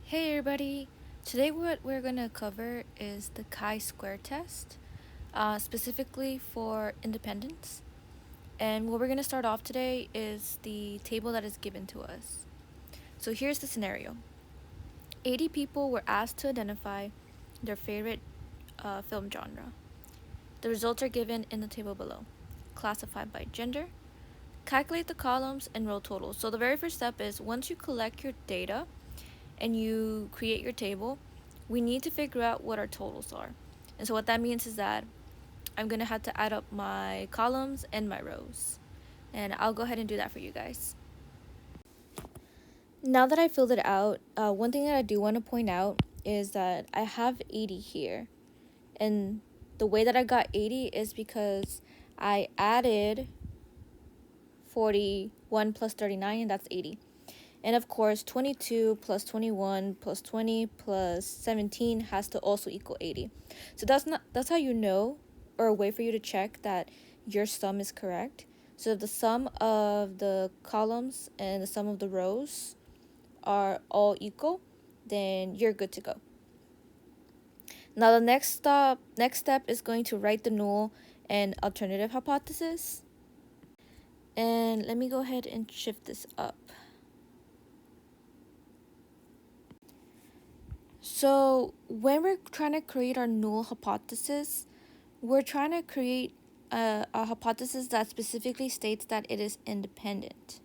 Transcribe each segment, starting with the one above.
Hey everybody! Today what we're going to cover is the chi-square test, specifically for independence. And what we're going to start off today is the table that is given to us. So here's the scenario. 80 people were asked to identify their favorite film genre. The results are given in the table below. Classified by gender. Calculate the columns and row totals. So the very first step is once you collect your data, and you create your table, we need to figure out what our totals are. And so what that means is that I'm going to have to add up my columns and my rows. And I'll go ahead and do that for you guys. Now that I filled it out, one thing that I do want to point out is that I have 80 here. And the way that I got 80 is because I added 41 plus 39, and that's 80. And of course, 22 plus 21 plus 20 plus 17 has to also equal 80. So that's how you know, or a way for you to check that your sum is correct. So if the sum of the columns and the sum of the rows are all equal, then you're good to go. Now the next step is going to write the null and alternative hypothesis. And let me go ahead and shift this up. So when we're trying to create our null hypothesis, we're trying to create a hypothesis that specifically states that it is independent.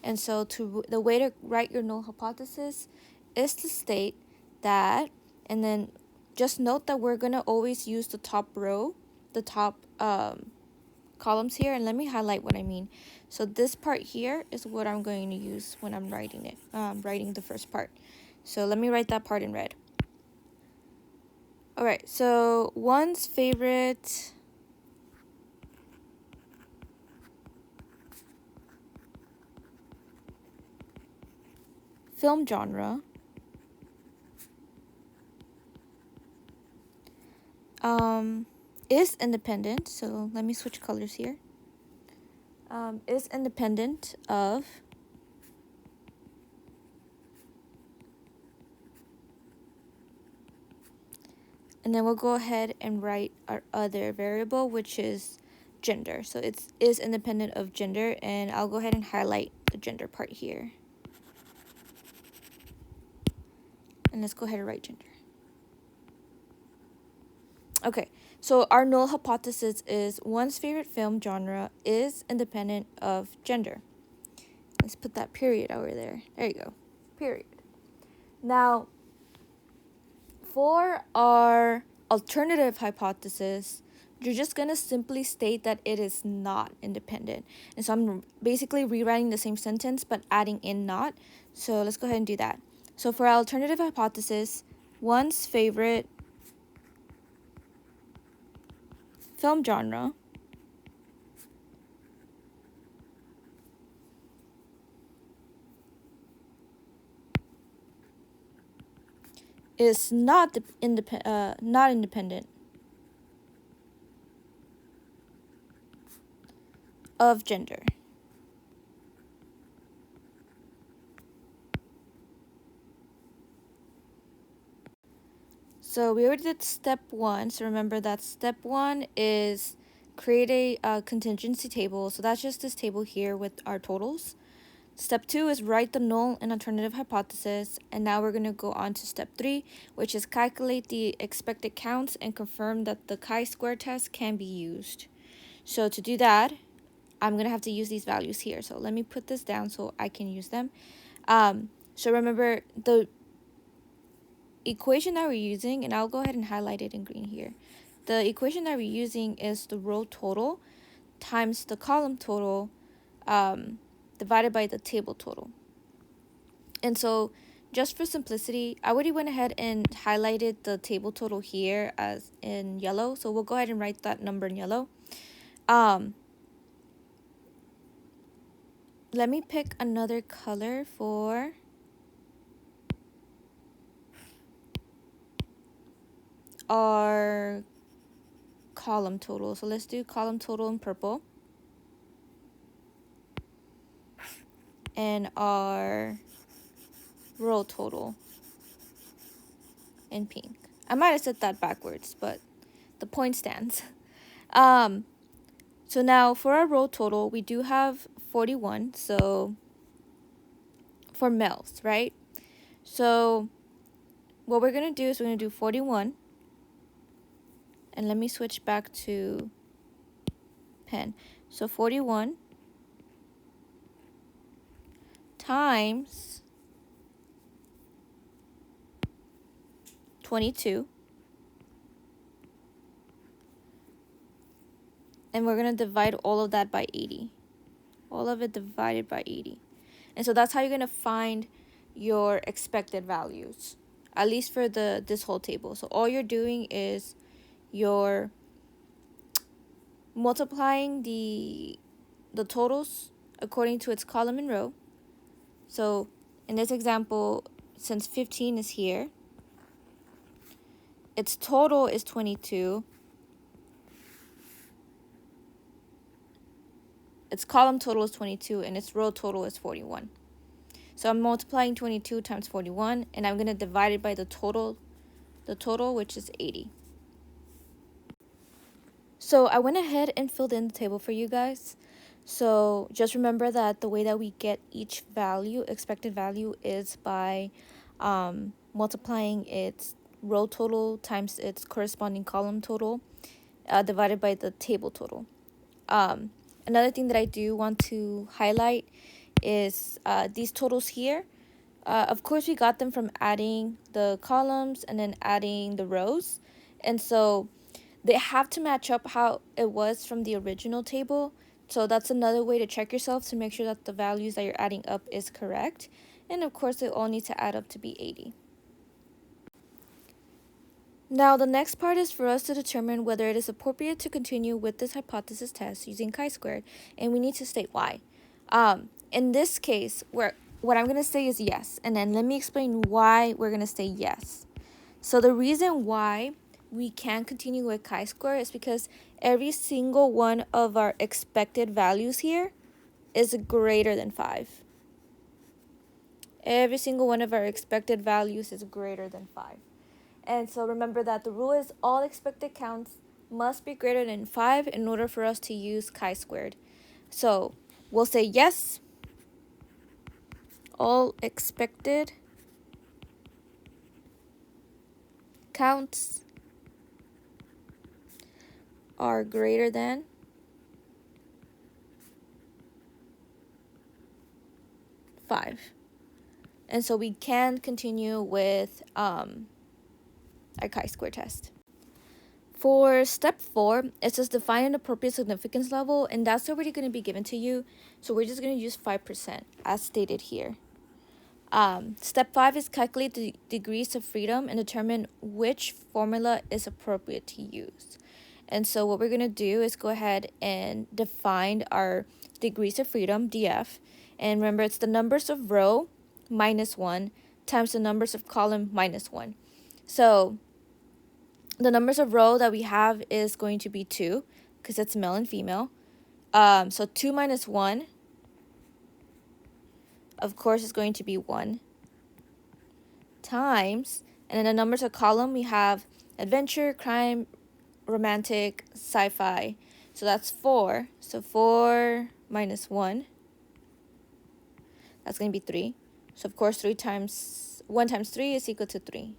And so the way to write your null hypothesis is to state that, and then just note that we're going to always use the top row, the top columns here, and let me highlight what I mean. So this part here is what I'm going to use when I'm writing it, writing the first part. So let me write that part in red. Alright, so one's favorite film genre is independent, so let me switch colors here. Is independent of and then we'll go ahead and write our other variable, which is gender. So it is independent of gender, and I'll go ahead and highlight the gender part here. And let's go ahead and write gender. Okay, so our null hypothesis is one's favorite film genre is independent of gender. Let's put that period over there. There you go. Period. Now, for our alternative hypothesis, you're just going to simply state that it is not independent. And so I'm basically rewriting the same sentence but adding in not. So let's go ahead and do that. So for our alternative hypothesis, one's favorite film genre is not independent of gender. So we already did step 1. So remember that step 1 is create a contingency table. So that's just this table here with our totals. Step 2 is write the null and alternative hypothesis. And now we're going to go on to step 3, which is calculate the expected counts and confirm that the chi-square test can be used. So to do that, I'm going to have to use these values here. So let me put this down so I can use them. So remember the equation that we're using, and I'll go ahead and highlight it in green here. The equation that we're using is the row total times the column total divided by the table total. And so just for simplicity, I already went ahead and highlighted the table total here as in yellow. So we'll go ahead and write that number in yellow. Let me pick another color for our column total. So let's do column total in purple. And our row total in pink. I might have said that backwards, but the point stands. So now for our row total, we do have 41. So for males, right? So what we're going to do is we're going to do 41. And let me switch back to pen. So 41 times 22. And we're going to divide all of that by 80. All of it divided by 80. And so that's how you're going to find your expected values, at least for this whole table. So all you're doing is you're multiplying the totals according to its column and row. So in this example, since 15 is here, its total is 22. Its column total is 22 and its row total is 41. So I'm multiplying 22 times 41 and I'm going to divide it by the total which is 80. So I went ahead and filled in the table for you guys. So just remember that the way that we get each value, expected value, is by multiplying its row total times its corresponding column total divided by the table total. Another thing that I do want to highlight is these totals here. Of course, we got them from adding the columns and then adding the rows. And so they have to match up how it was from the original table. So that's another way to check yourself to make sure that the values that you're adding up is correct. And of course, they all need to add up to be 80. Now, the next part is for us to determine whether it is appropriate to continue with this hypothesis test using chi-squared, and we need to state why. In this case, what I'm going to say is yes, and then let me explain why we're going to say yes. So the reason why we can continue with chi-square is because every single one of our expected values here is greater than 5. Every single one of our expected values is greater than 5. And so remember that the rule is all expected counts must be greater than 5 in order for us to use chi-squared. So we'll say yes, all expected counts are greater than 5. And so we can continue with our chi-square test. For step 4, it says define an appropriate significance level, and that's already going to be given to you. So we're just going to use 5% as stated here. Step 5 is calculate the degrees of freedom and determine which formula is appropriate to use. And so what we're going to do is go ahead and define our degrees of freedom, DF. And remember, it's the numbers of row minus 1 times the numbers of column minus 1. So the numbers of row that we have is going to be 2 because it's male and female. So 2 minus 1, of course, is going to be 1 times, and then the numbers of column, we have adventure, crime, romantic, sci-fi. So that's 4. So 4 minus 1, that's going to be 3. So of course 1 times 3 is equal to 3.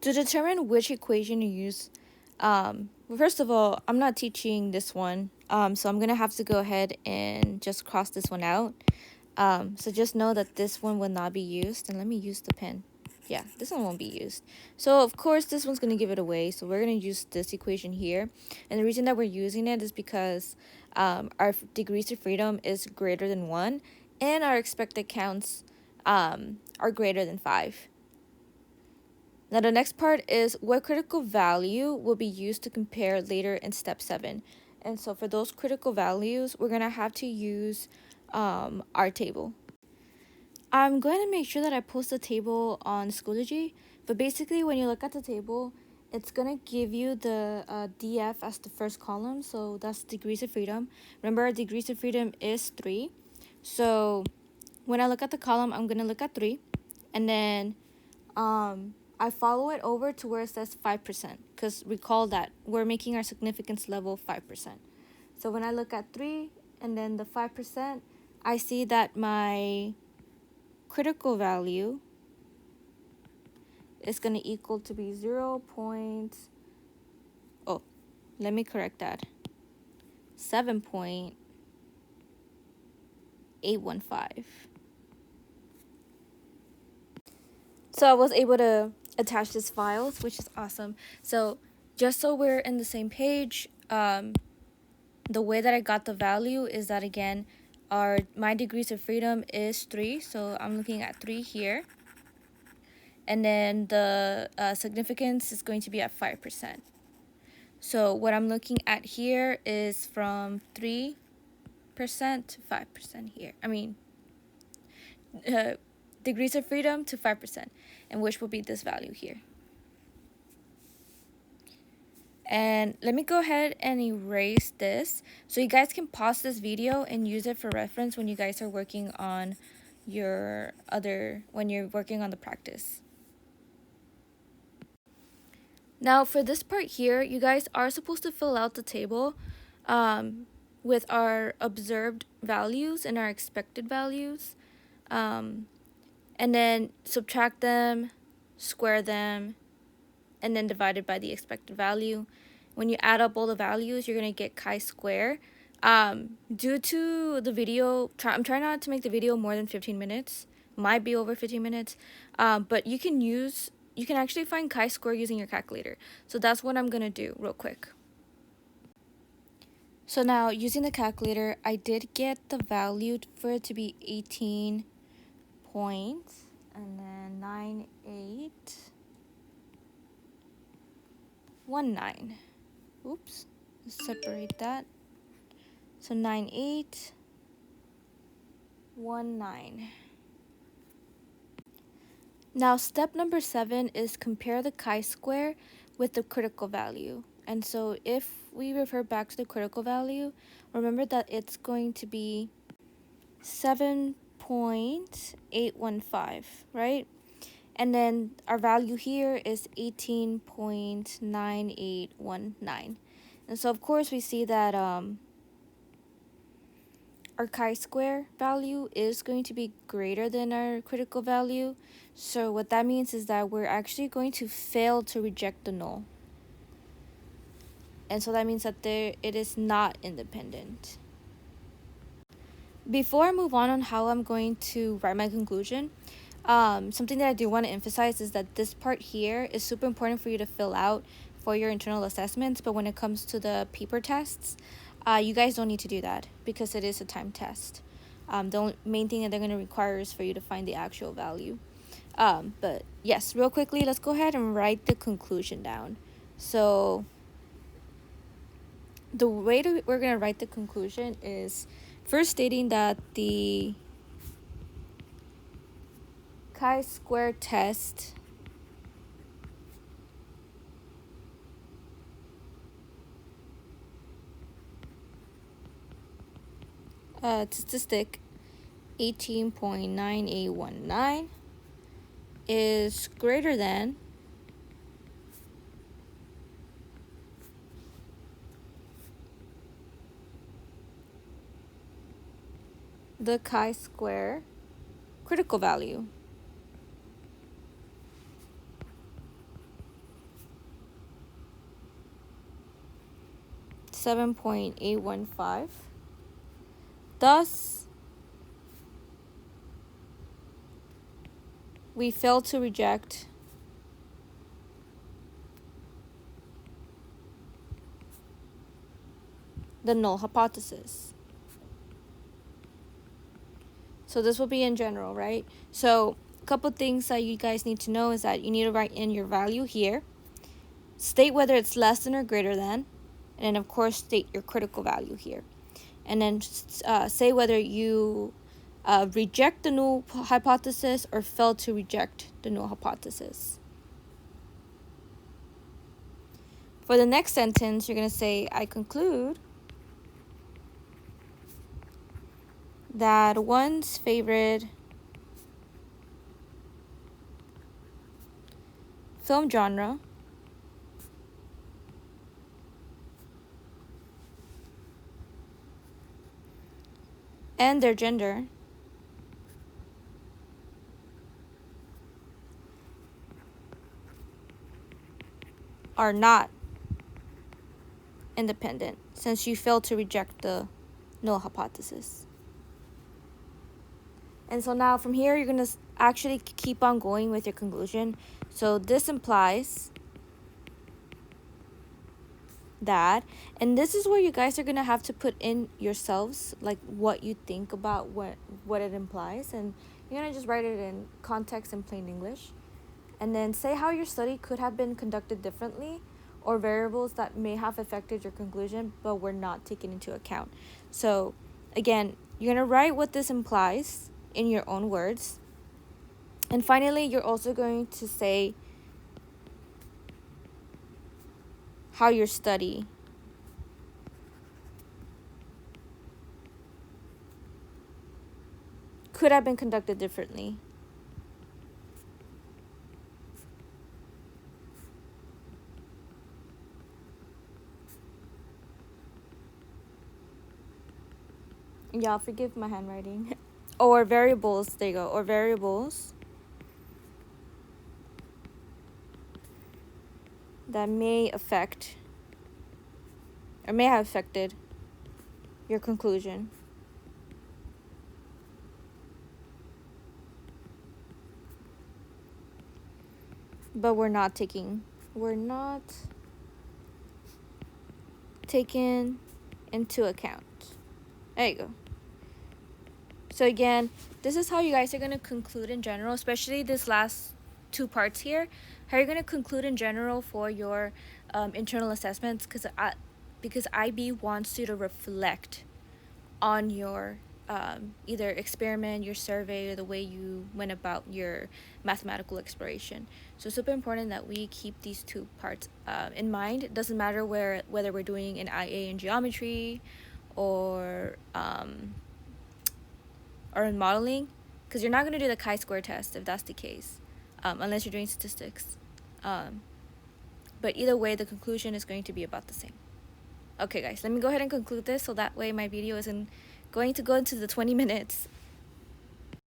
To determine which equation to use, well, first of all, I'm not teaching this one, so I'm going to have to go ahead and just cross this one out. So just know that this one will not be used. And let me use the pen. Yeah, this one won't be used. So of course this one's going to give it away. So we're going to use this equation here. And the reason that we're using it is because our degrees of freedom is greater than 1 and our expected counts are greater than 5. Now the next part is what critical value will be used to compare later in step 7. And so for those critical values, we're going to have to use our table. I'm going to make sure that I post the table on Schoology, but basically when you look at the table, it's going to give you the DF as the first column, so that's degrees of freedom. Remember, our degrees of freedom is 3. So when I look at the column, I'm going to look at 3, and then I follow it over to where it says 5%, because recall that we're making our significance level 5%. So when I look at 3 and then the 5%, I see that my critical value is going to equal to be 7.815. So I was able to attach these files, which is awesome. So just so we're in the same page, the way that I got the value is that, again, my degrees of freedom is 3, so I'm looking at 3 here. And then the significance is going to be at 5%. So what I'm looking at here is from 3% to 5% here. Degrees of freedom to 5%, and which will be this value here. And let me go ahead and erase this so you guys can pause this video and use it for reference when you guys are working on when you're working on the practice. Now for this part here, you guys are supposed to fill out the table with our observed values and our expected values, and then subtract them, square them, and then divide it by the expected value. When you add up all the values, you're going to get chi-square. Due to the video, I'm trying not to make the video more than 15 minutes. Might be over 15 minutes. But you can actually find chi-square using your calculator. So that's what I'm going to do real quick. So now, using the calculator, I did get the value for it to be 18 points, and then 9819. Oops, let's separate that. So 9819. Now step number 7 is compare the chi-square with the critical value. And so if we refer back to the critical value, remember that it's going to be 7.815, right? And then our value here is 18.9819. And so, of course, we see that our chi-square value is going to be greater than our critical value. So what that means is that we're actually going to fail to reject the null. And so that means that it is not independent. Before I move on how I'm going to write my conclusion, something that I do want to emphasize is that this part here is super important for you to fill out for your internal assessments, but when it comes to the paper tests, you guys don't need to do that because it is a time test. The main thing that they're going to require is for you to find the actual value. But yes, real quickly, let's go ahead and write the conclusion down. So the way we're going to write the conclusion is first stating that the chi-square test statistic 18.9819 is greater than the chi-square critical value. .815. Thus, we fail to reject the null hypothesis. So this will be in general, right? So a couple things that you guys need to know is that you need to write in your value here, state whether it's less than or greater than, and then of course state your critical value here. And then say whether you reject the null hypothesis or fail to reject the null hypothesis. For the next sentence, you're going to say, I conclude that one's favorite film genre, and their gender are not independent, since you failed to reject the null hypothesis. And so now from here, you're going to actually keep on going with your conclusion. So this implies that, and this is where you guys are going to have to put in yourselves, like what you think about what it implies. And you're going to just write it in context in plain English. And then say how your study could have been conducted differently, or variables that may have affected your conclusion but were not taken into account. So again, you're going to write what this implies in your own words. And finally, you're also going to say how your study could have been conducted differently. Y'all forgive my handwriting. Or variables, there you go, or variables that may affect or may have affected your conclusion. But we're not taken into account. There you go. So again, this is how you guys are going to conclude in general, especially this last two parts here. How you're going to conclude in general for your internal assessments, because IB wants you to reflect on your either experiment, your survey, or the way you went about your mathematical exploration. So it's super important that we keep these two parts in mind. It doesn't matter whether we're doing an IA in geometry or in modeling, because you're not going to do the chi-square test if that's the case, unless you're doing statistics. But either way, the conclusion is going to be about the same. Okay guys, let me go ahead and conclude this so that way my video isn't going to go into the 20 minutes